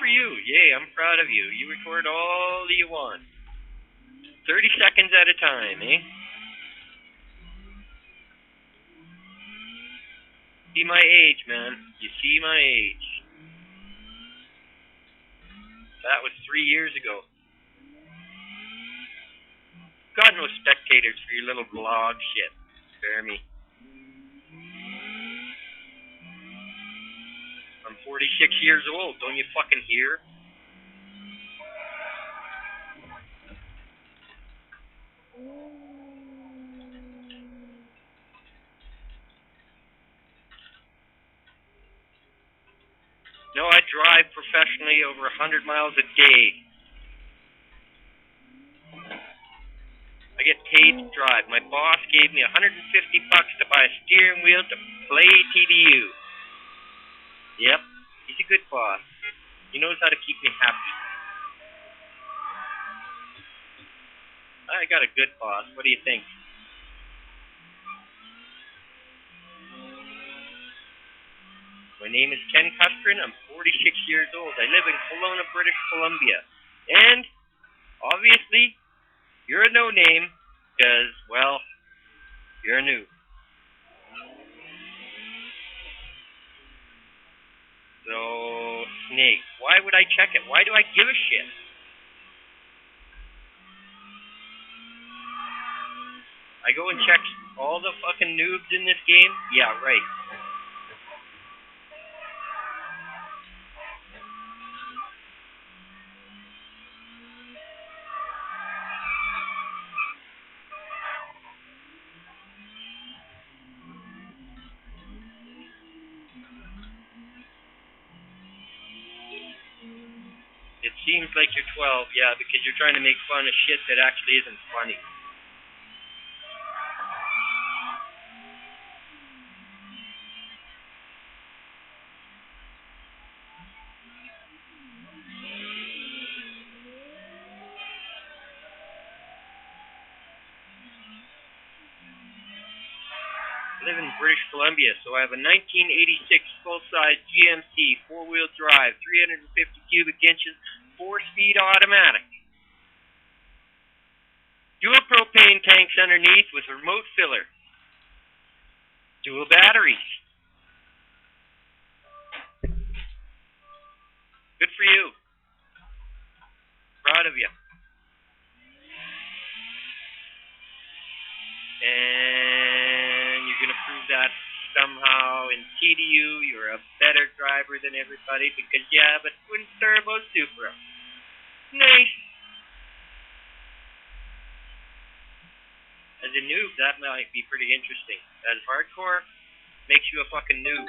for you. Yay, I'm proud of you. You record all you want. 30 seconds at a time, eh? See my age, man. You see my age. That was 3 years ago. Got no spectators for your little vlog shit. Spare me. I'm 46 years old. Don't you fucking hear? No, I drive professionally over 100 miles a day. I get paid to drive. My boss gave me $150 to buy a steering wheel to play TDU. Yep, he's a good boss. He knows how to keep me happy. I got a good boss. What do you think? My name is KENNEK43. I'm 46 years old. I live in Kelowna, British Columbia. And, obviously, you're a no-name because, well, you're a noob. So, Snake, why would I check it? Why do I give a shit? I go and check all the fucking noobs in this game? Yeah, right. It seems like you're 12, yeah, because you're trying to make fun of shit that actually isn't funny. I live in British Columbia, so I have a 1986 full-size GMC, four-wheel drive, 350 cubic inches, 4-speed automatic. Dual propane tanks underneath with remote filler. Dual batteries. Good for you. Proud of you. And you're going to prove that somehow in TDU you're a better driver than everybody because you have a twin turbo Supra. Nice. As a noob, that might be pretty interesting. As hardcore, makes you a fucking noob.